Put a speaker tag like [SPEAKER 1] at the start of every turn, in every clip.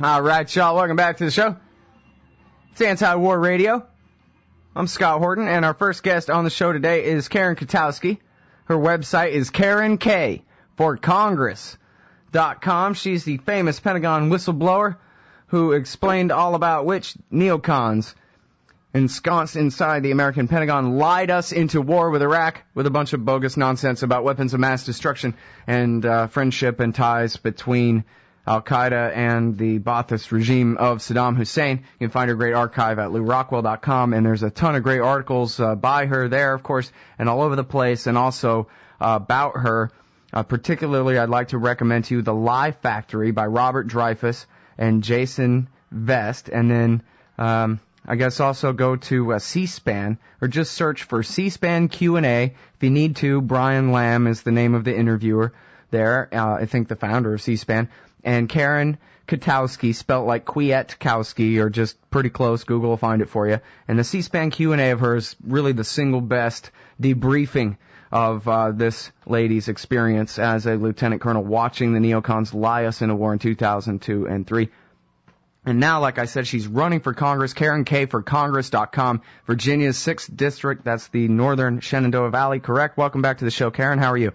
[SPEAKER 1] All right, y'all, welcome back to the show. It's Anti-War Radio. I'm Scott Horton, and our first guest on the show today is Karen Kwiatkowski. Her website is KarenK4Congress.com. She's the famous Pentagon whistleblower who explained all about which neocons ensconced inside the American Pentagon lied us into war with Iraq with a bunch of bogus nonsense about weapons of mass destruction and friendship and ties between Al-Qaeda and the Ba'athist regime of Saddam Hussein. You can find her great archive at LouRockwell.com, and there's a ton of great articles by her there, of course, and all over the place, and also about her. Particularly, I'd like to recommend to you The Lie Factory by Robert Dreyfuss and Jason Vest, and then I guess also go to C-SPAN, or just search for C-SPAN Q&A. If you need to, Brian Lamb is the name of the interviewer there, I think the founder of C-SPAN. And Karen Kwiatkowski, spelt like Kwiatkowski, or just pretty close. Google will find it for you. And the C-SPAN Q&A of her is really the single best debriefing of this lady's experience as a lieutenant colonel watching the neocons lie us into war in 2002 and 3. And now, like I said, she's running for Congress, KarenK4Congress.com, Virginia's 6th District. That's the northern Shenandoah Valley, correct? Welcome back to the show, Karen. How are you?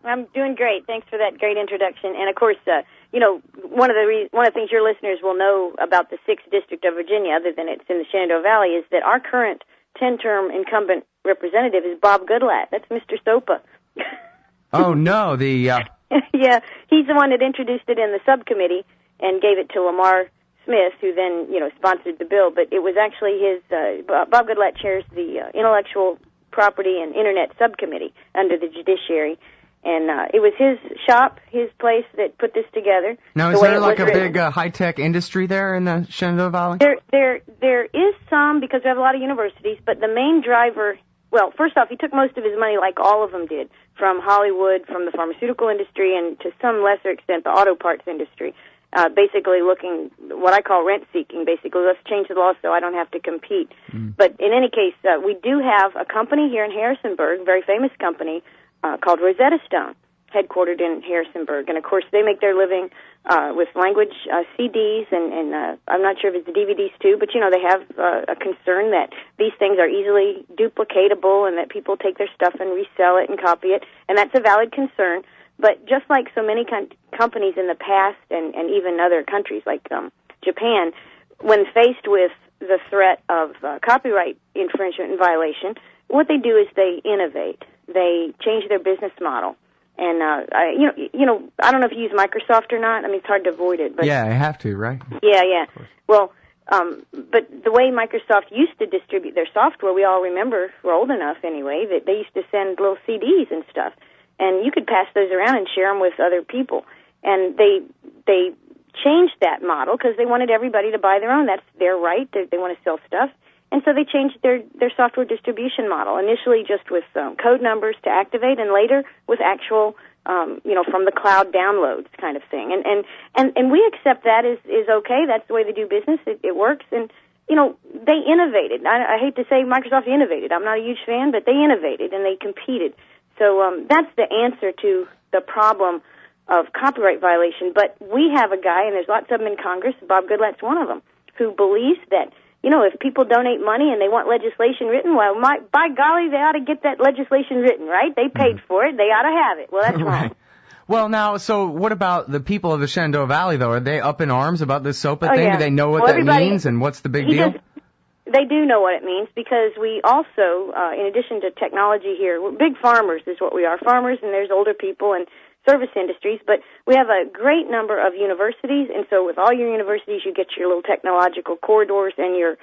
[SPEAKER 2] I'm doing great. Thanks for that great introduction. And, of course, one of the things your listeners will know about the 6th District of Virginia, other than it's in the Shenandoah Valley, is that our current 10-term incumbent representative is Bob Goodlatte. That's Mr. SOPA.
[SPEAKER 1] Oh, no.
[SPEAKER 2] Yeah, he's the one that introduced it in the subcommittee and gave it to Lamar Smith, who then, sponsored the bill. But it was actually his, Bob Goodlatte chairs the Intellectual Property and Internet Subcommittee under the Judiciary. And it was his shop, his place that put this together.
[SPEAKER 1] Now, is there like a big high-tech industry there in the Shenandoah Valley?
[SPEAKER 2] There is some, because we have a lot of universities, but the main driver, well, first off, he took most of his money, like all of them did, from Hollywood, from the pharmaceutical industry, and to some lesser extent, the auto parts industry. Basically looking, what I call rent-seeking, basically, let's change the law so I don't have to compete. But in any case, we do have a company here in Harrisonburg, a very famous company, called Rosetta Stone, headquartered in Harrisonburg. And, of course, they make their living with language CDs, and I'm not sure if it's the DVDs, too, but, they have a concern that these things are easily duplicatable and that people take their stuff and resell it and copy it, and that's a valid concern. But just like so many companies in the past and even other countries like Japan, when faced with the threat of copyright infringement and violation, what they do is they innovate. They change their business model. And, I don't know if you use Microsoft or not. I mean, it's hard to avoid it. But
[SPEAKER 1] yeah, I have to, right?
[SPEAKER 2] Yeah. Well, but the way Microsoft used to distribute their software, we all remember, we're old enough anyway, that they used to send little CDs and stuff. And you could pass those around and share them with other people. And they changed that model because they wanted everybody to buy their own. That's their right. They want to sell stuff. And so they changed their software distribution model, initially just with code numbers to activate, and later with actual, from the cloud downloads kind of thing. And we accept that is okay. That's the way they do business. It works. And, they innovated. I hate to say Microsoft innovated. I'm not a huge fan, but they innovated and they competed. So that's the answer to the problem of copyright violation. But we have a guy, and there's lots of them in Congress, Bob Goodlatte's one of them, who believes that, if people donate money and they want legislation written, well, by golly, they ought to get that legislation written, right? They paid for it. They ought to have it. Well, that's
[SPEAKER 1] right.
[SPEAKER 2] wrong.
[SPEAKER 1] Well, now, so what about the people of the Shenandoah Valley, though? Are they up in arms about this SOPA thing?
[SPEAKER 2] Yeah.
[SPEAKER 1] Do they know what that means, and what's the big deal?
[SPEAKER 2] They do know what it means, because we also, in addition to technology here, we're big farmers is what we are. Farmers, and there's older people and service industries, but we have a great number of universities, and so with all your universities, you get your little technological corridors and your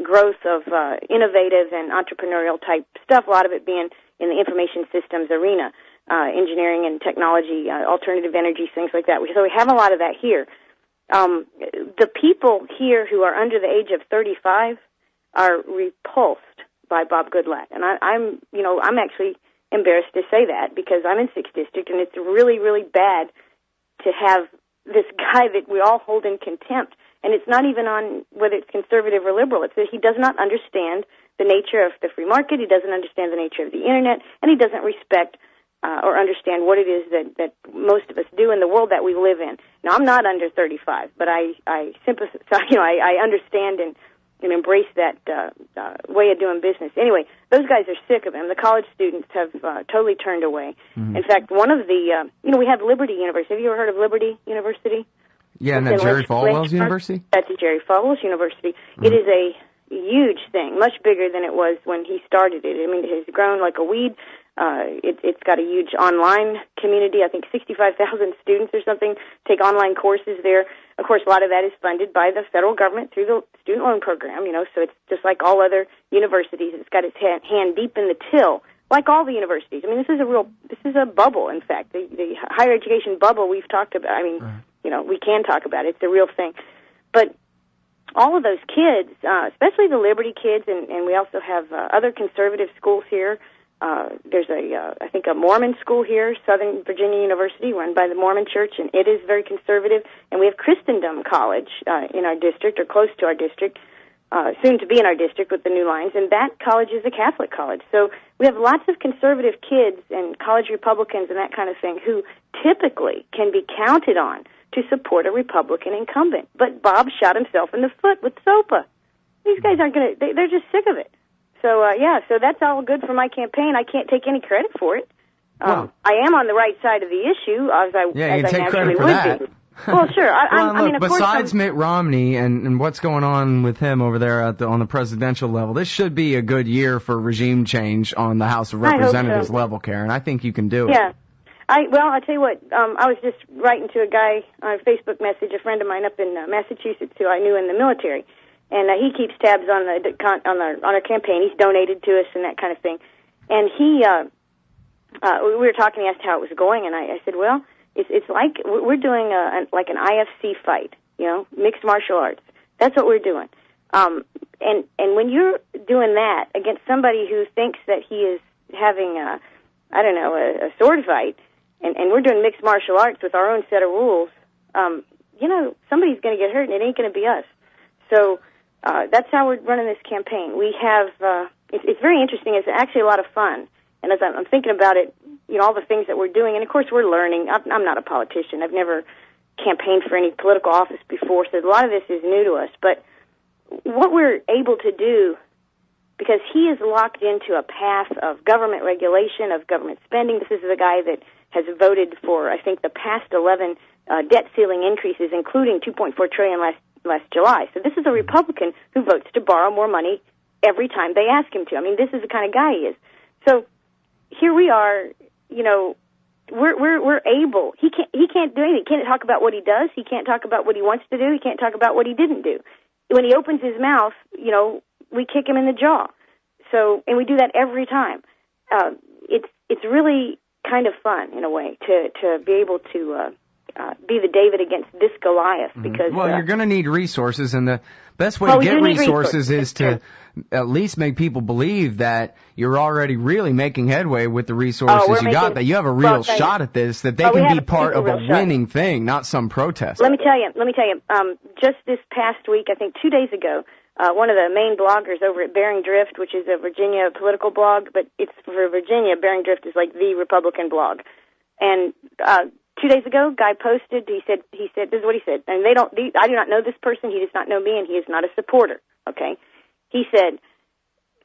[SPEAKER 2] growth of innovative and entrepreneurial type stuff, a lot of it being in the information systems arena, engineering and technology, alternative energy, things like that. So we have a lot of that here. The people here who are under the age of 35 are repulsed by Bob Goodlatte, and I'm actually embarrassed to say that, because I'm in 6th District, and it's really, really bad to have this guy that we all hold in contempt. And it's not even on whether it's conservative or liberal. It's that he does not understand the nature of the free market, he doesn't understand the nature of the Internet, and he doesn't respect or understand what it is that most of us do in the world that we live in. Now, I'm not under 35, but I sympathize, I understand and embrace that way of doing business. Anyway, those guys are sick of him. The college students have totally turned away. Mm-hmm. In fact, one of the, we have Liberty University. Have you ever heard of Liberty University?
[SPEAKER 1] Yeah, and that's Jerry Falwell's University?
[SPEAKER 2] That's Jerry Falwell's University. Mm-hmm. It is a huge thing, much bigger than it was when he started it. I mean, it has grown like a weed. It's got a huge online community. I think 65,000 students or something take online courses there. Of course, a lot of that is funded by the federal government through the student loan program, so it's just like all other universities. It's got its hand deep in the till, like all the universities. I mean, this is a bubble, in fact. The higher education bubble we've talked about. I mean, we can talk about it. It's a real thing. But all of those kids, especially the Liberty kids, and we also have other conservative schools here. There's I think a Mormon school here, Southern Virginia University, run by the Mormon Church, and it is very conservative. And we have Christendom College in our district, or close to our district, soon to be in our district with the new lines, and that college is a Catholic college. So we have lots of conservative kids and college Republicans and that kind of thing who typically can be counted on to support a Republican incumbent. But Bob shot himself in the foot with SOPA. These guys aren't going to, they're just sick of it. So, so that's all good for my campaign. I can't take any credit for it. I am on the right side of the issue, as I naturally would be. Well, sure. Of course,
[SPEAKER 1] besides Mitt Romney and what's going on with him over there on the presidential level, this should be a good year for regime change on the House of Representatives level, Karen. I think you can do it.
[SPEAKER 2] Yeah. I'll tell you what, I was just writing to a guy on a Facebook message, a friend of mine up in Massachusetts who I knew in the military, and he keeps tabs on our campaign. He's donated to us and that kind of thing. And we were talking, he asked how it was going, and I said, well, it's like we're doing like an IFC fight, mixed martial arts. That's what we're doing. And when you're doing that against somebody who thinks that he is having a sword fight, and we're doing mixed martial arts with our own set of rules, somebody's going to get hurt, and it ain't going to be us. So that's how we're running this campaign. We have, it's very interesting. It's actually a lot of fun. And as I'm thinking about it, all the things that we're doing, and of course we're learning. I'm not a politician. I've never campaigned for any political office before, so a lot of this is new to us. But what we're able to do, because he is locked into a path of government regulation, of government spending. This is the guy that has voted for, I think, the past 11 debt ceiling increases, including $2.4 trillion last July. So this is a Republican who votes to borrow more money every time they ask him to. I mean, this is the kind of guy he is. So here we are, we're able. He can't do anything. He can't talk about what he does. He can't talk about what he wants to do. He can't talk about what he didn't do. When he opens his mouth, we kick him in the jaw. So, and we do that every time. It's really kind of fun in a way to be able to be the David against this Goliath, because
[SPEAKER 1] you're going to need resources, and the best way to get resources is to at least make people believe that you're already really making headway with the resources got, that you have a real shot at this, that they can be part of a winning thing, not some protest.
[SPEAKER 2] Let me tell you, just this past week, I think 2 days ago, one of the main bloggers over at Bearing Drift, which is a Virginia political blog, but it's for Virginia. Bearing Drift is like the Republican blog. And 2 days ago, guy posted, he said, this is what he said, and I do not know this person, he does not know me, and he is not a supporter, okay? He said,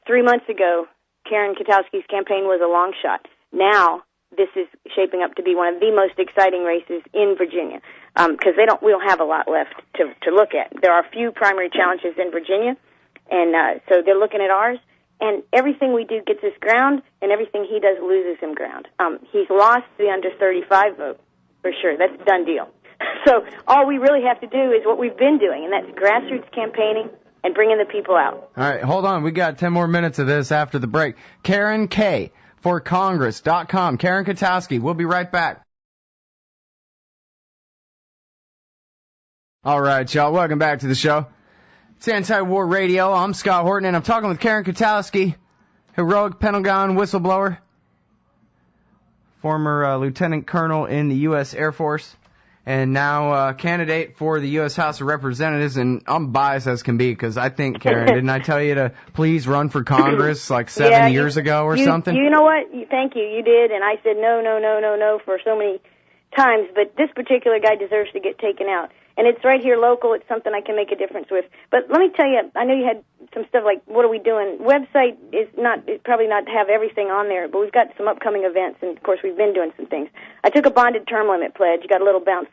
[SPEAKER 2] 3 months ago, Karen Kwiatkowski's campaign was a long shot. Now, this is shaping up to be one of the most exciting races in Virginia, because we don't have a lot left to look at. There are a few primary challenges in Virginia, and so they're looking at ours, and everything we do gets us ground, and everything he does loses him ground. He's lost the under 35 vote, for sure. That's a done deal. So all we really have to do is what we've been doing, and that's grassroots campaigning and bringing the people out.
[SPEAKER 1] All right, hold on. We got 10 more minutes of this after the break. Karen K. for Congress.com. Karen Kwiatkowski. We'll be right back. All right, y'all. Welcome back to the show. It's Anti-War Radio. I'm Scott Horton, and I'm talking with Karen Kwiatkowski, heroic Pentagon whistleblower, former lieutenant colonel in the U.S. Air Force. and now candidate for the U.S. House of Representatives, and I'm biased as can be because I think, Karen, didn't I tell you to please run for Congress like 7 years ago or something?
[SPEAKER 2] You know what? Thank you. You did, and I said no for so many times, but this particular guy deserves to get taken out. And it's right here local. It's something I can make a difference with. But let me tell you, I know you had some stuff like, what are we doing? Website is probably not have everything on there, but we've got some upcoming events, and of course we've been doing some things. I took a bonded term limit pledge. You got a little bounce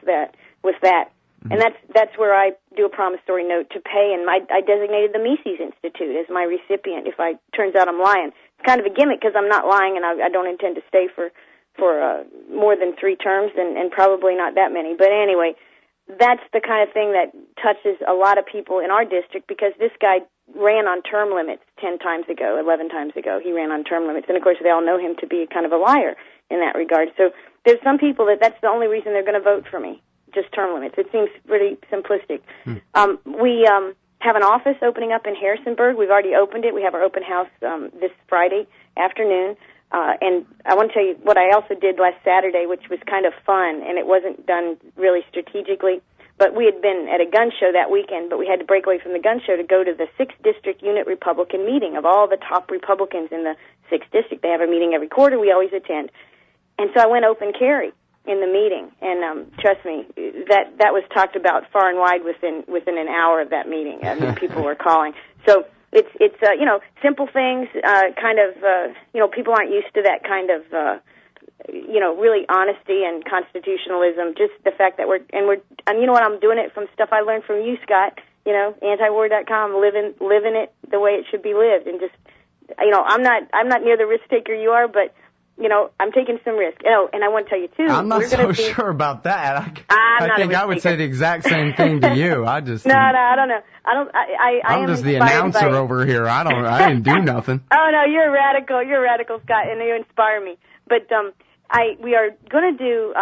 [SPEAKER 2] with that. And that's where I do a promissory note to pay, and I designated the Mises Institute as my recipient if turns out I'm lying. It's kind of a gimmick because I'm not lying, and I don't intend to stay for more than 3 terms, and probably not that many. But anyway, that's the kind of thing that touches a lot of people in our district, because this guy ran on term limits 10 times ago, 11 times ago. He ran on term limits, and of course they all know him to be kind of a liar in that regard. So there's some people that's the only reason they're going to vote for me, just term limits. It seems pretty simplistic. We have an office opening up in Harrisonburg. We've already opened it. We have our open house this Friday afternoon. And I want to tell you what I also did last Saturday, which was kind of fun, and it wasn't done really strategically. But we had been at a gun show that weekend, but we had to break away from the gun show to go to the 6th District Unit Republican meeting of all the top Republicans in the 6th District. They have a meeting every quarter. We always attend. And so I went open carry in the meeting, and trust me, that was talked about far and wide within an hour of that meeting. I mean, people were calling. So it's simple things, people aren't used to that kind of really honesty and constitutionalism. Just the fact that you know what, I'm doing it from stuff I learned from you, Scott. Antiwar.com, living it the way it should be lived, and just I'm not near the risk taker you are, but I'm taking some risk. Oh, and I want to tell you too.
[SPEAKER 1] I'm not so sure about that. I think I would say the exact same thing to you. I just
[SPEAKER 2] no, I don't know.
[SPEAKER 1] I'm just the announcer over here. I didn't do nothing.
[SPEAKER 2] Oh no, you're a radical. You're a radical, Scott, and you inspire me. But we are going to do.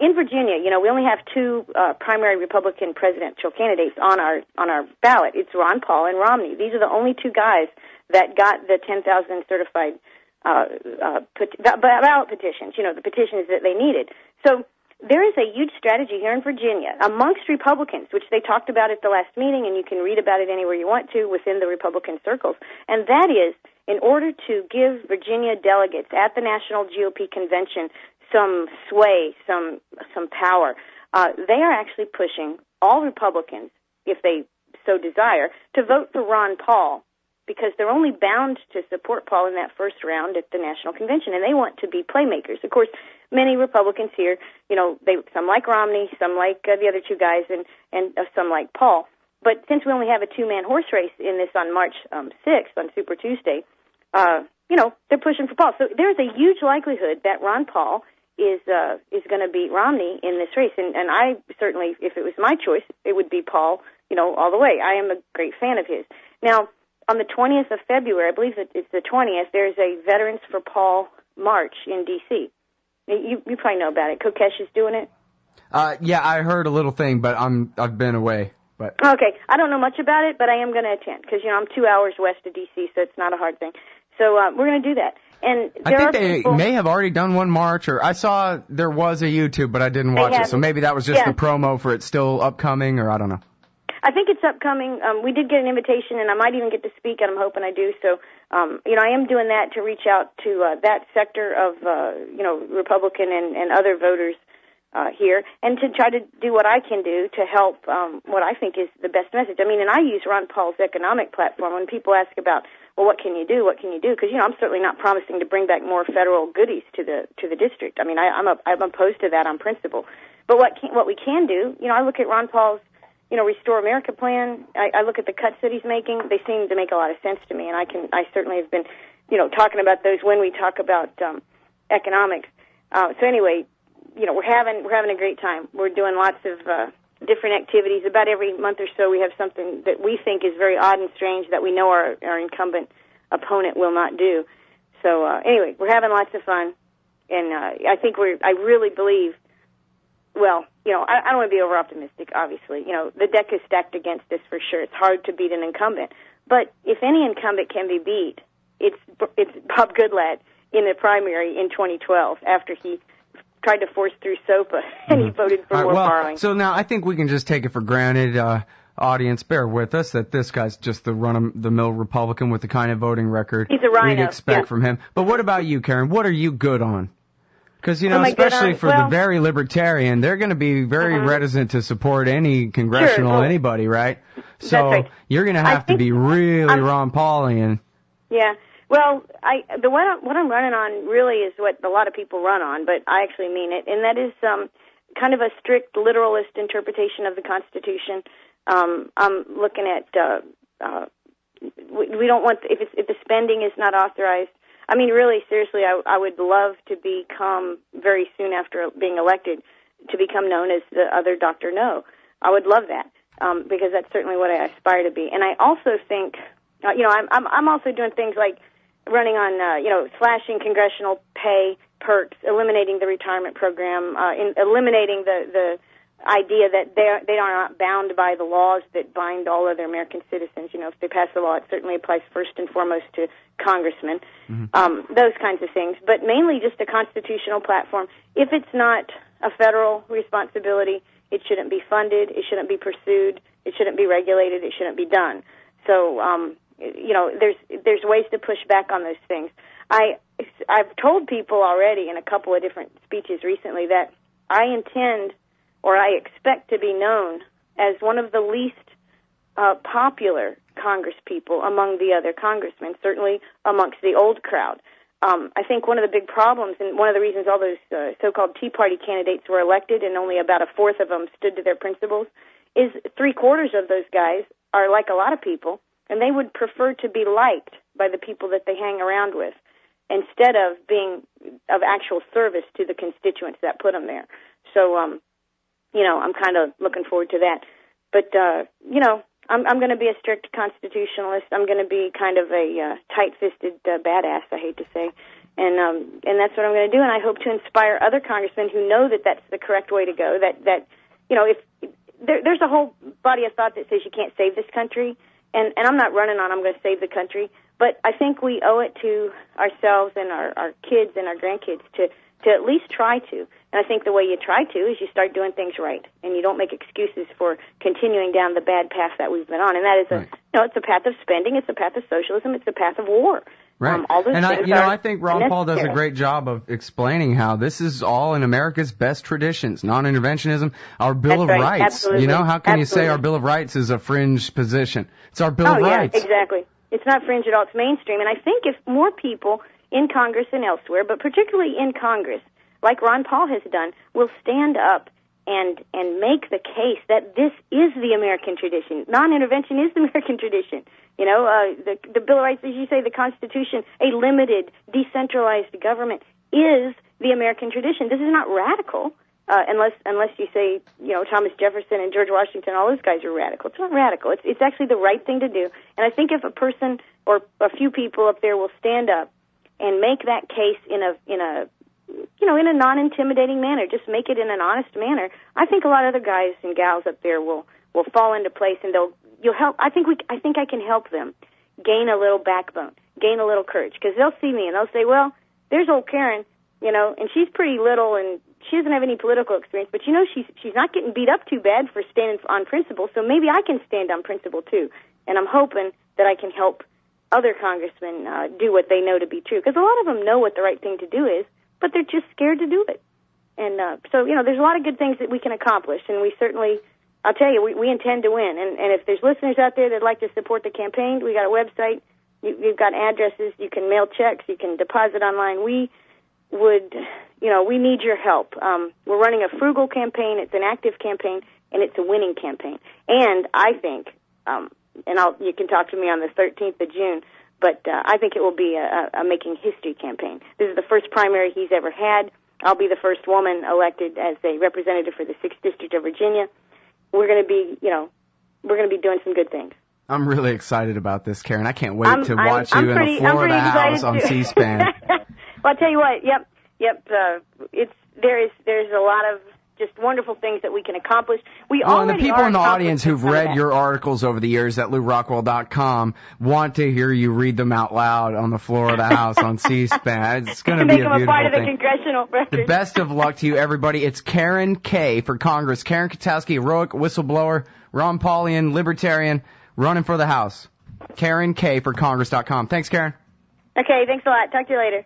[SPEAKER 2] In Virginia, we only have 2 primary Republican presidential candidates on our ballot. It's Ron Paul and Romney. These are the only 2 guys that got the 10,000 certified ballot petitions, the petitions that they needed. So there is a huge strategy here in Virginia amongst Republicans, which they talked about at the last meeting, and you can read about it anywhere you want to within the Republican circles. And that is, in order to give Virginia delegates at the National GOP Convention some sway, some power, they are actually pushing all Republicans, if they so desire, to vote for Ron Paul, because they're only bound to support Paul in that first round at the National Convention, and they want to be playmakers. Of course, many Republicans here, some like Romney, some like the other 2 guys, and some like Paul. But since we only have a 2-man horse race in this on March 6th, on Super Tuesday, they're pushing for Paul. So there's a huge likelihood that Ron Paul is going to beat Romney in this race, and I certainly, if it was my choice, it would be Paul, all the way. I am a great fan of his. Now, on the 20th of February, I believe it's the 20th, there's a Veterans for Paul march in D.C. You probably know about it. Kokesh is doing it.
[SPEAKER 1] Yeah, I heard a little thing, but I've been away. But
[SPEAKER 2] okay, I don't know much about it, but I am going to attend because I'm 2 hours west of D.C., so it's not a hard thing. So we're going to do that. And
[SPEAKER 1] I think they may have already done one march, or I saw there was a YouTube, but I didn't watch it. So maybe that was just the promo for it's still upcoming, or I don't know.
[SPEAKER 2] I think it's upcoming. We did get an invitation, and I might even get to speak, and I'm hoping I do. So, I am doing that to reach out to that sector of, Republican and other voters here, and to try to do what I can do to help what I think is the best message. I mean, and I use Ron Paul's economic platform when people ask about, well, what can you do? What can you do? Because I'm certainly not promising to bring back more federal goodies to the district. I mean, I'm opposed to that on principle. But what we can do, I look at Ron Paul's Restore America plan. I look at the cuts that he's making. They seem to make a lot of sense to me, and I certainly have been, talking about those when we talk about economics. So anyway, we're having a great time. We're doing lots of different activities. About every month or so, we have something that we think is very odd and strange that we know our incumbent opponent will not do. So anyway, we're having lots of fun, and I really believe. Well, I don't want to be over-optimistic, obviously. The deck is stacked against us for sure. It's hard to beat an incumbent. But if any incumbent can be beat, it's Bob Goodlatte in the primary in 2012 after he tried to force through SOPA, and he voted for more borrowing.
[SPEAKER 1] So now I think we can just take it for granted, audience, bear with us, that this guy's just the run-of-the-mill Republican with the kind of voting record
[SPEAKER 2] He's a rhino,
[SPEAKER 1] we'd expect from him. But what about you, Karen? What are you good on? Because, especially for the very libertarian, they're going to be very reticent to support any congressional anybody, right? So you're going to have to be really Ron Paulian.
[SPEAKER 2] Yeah. Well, what I'm running on really is what a lot of people run on, but I actually mean it, and that is kind of a strict literalist interpretation of the Constitution. I'm looking at we don't want if the spending is not authorized. I mean, really, seriously, I would love to become very soon after being elected to become known as the other Dr. No. I would love that because that's certainly what I aspire to be. And I also think, I'm also doing things like running on, slashing congressional pay perks, eliminating the retirement program, eliminating the idea that they are not bound by the laws that bind all other American citizens. If they pass a law, it certainly applies first and foremost to congressmen, those kinds of things. But mainly just a constitutional platform. If it's not a federal responsibility, it shouldn't be funded, it shouldn't be pursued, it shouldn't be regulated, it shouldn't be done. So, there's ways to push back on those things. I've told people already in a couple of different speeches recently that I intend or I expect to be known as one of the least popular congresspeople among the other congressmen, certainly amongst the old crowd. I think one of the big problems, and one of the reasons all those so-called Tea Party candidates were elected and only about a fourth of them stood to their principles, is 3/4 of those guys are like a lot of people, and they would prefer to be liked by the people that they hang around with instead of being of actual service to the constituents that put them there. So, I'm kind of looking forward to that. But, I'm going to be a strict constitutionalist. I'm going to be kind of a tight-fisted badass, I hate to say. And that's what I'm going to do. And I hope to inspire other congressmen who know that that's the correct way to go, that if there's a whole body of thought that says you can't save this country, and I'm not running on I'm going to save the country, but I think we owe it to ourselves and our kids and our grandkids to at least try to. And I think the way you try to is you start doing things right, and you don't make excuses for continuing down the bad path that we've been on. And that is it's a path of spending, it's a path of socialism, it's a path of war.
[SPEAKER 1] Right.
[SPEAKER 2] All those
[SPEAKER 1] and
[SPEAKER 2] things
[SPEAKER 1] I think Ron Paul does a great job of explaining how this is all in America's best traditions, non-interventionism, our Bill of Rights.
[SPEAKER 2] Absolutely.
[SPEAKER 1] How can you say our Bill of Rights is a fringe position? It's our Bill of Rights.
[SPEAKER 2] Exactly. It's not fringe at all. It's mainstream. And I think if more people in Congress and elsewhere, but particularly in Congress, like Ron Paul has done, will stand up and make the case that this is the American tradition. Non-intervention is the American tradition. The Bill of Rights, as you say, the Constitution, a limited, decentralized government is the American tradition. This is not radical, unless you say, Thomas Jefferson and George Washington, all those guys are radical. It's not radical. It's actually the right thing to do. And I think if a person or a few people up there will stand up and make that case in a non-intimidating manner, just make it in an honest manner, I think a lot of other guys and gals up there will fall into place, and you'll help. I think I can help them gain a little backbone, gain a little courage, because they'll see me and they'll say, well, there's old Karen, and she's pretty little and she doesn't have any political experience, but she's not getting beat up too bad for standing on principle, so maybe I can stand on principle too. And I'm hoping that I can help other congressmen do what they know to be true, because a lot of them know what the right thing to do is, but they're just scared to do it. And so there's a lot of good things that we can accomplish, and we certainly, I'll tell you, we intend to win. And if there's listeners out there that'd like to support the campaign, we got a website, you've got addresses, you can mail checks, you can deposit online. We need your help. We're running a frugal campaign, it's an active campaign, and it's a winning campaign. And I think, you can talk to me on the 13th of June, but I think it will be a making history campaign. This is the first primary he's ever had. I'll be the first woman elected as a representative for the 6th District of Virginia. We're going to be, doing some good things.
[SPEAKER 1] I'm really excited about this, Karen. I can't wait to watch you in the Florida house on C-SPAN.
[SPEAKER 2] Well, I'll tell you what. Yep. There's a lot of just wonderful things that we can accomplish.
[SPEAKER 1] And the people in the audience who've read your articles over the years at LouRockwell.com want to hear you read them out loud on the floor of the House on C-SPAN. It's going to be a beautiful thing.
[SPEAKER 2] Make them a part of the congressional record.
[SPEAKER 1] The best of luck to you, everybody. It's Karen K. for Congress. Karen Kwiatkowski, heroic whistleblower, Ron Paulian, libertarian, running for the House. Karen K. for Congress.com. Thanks, Karen.
[SPEAKER 2] Okay, thanks a lot. Talk to you later.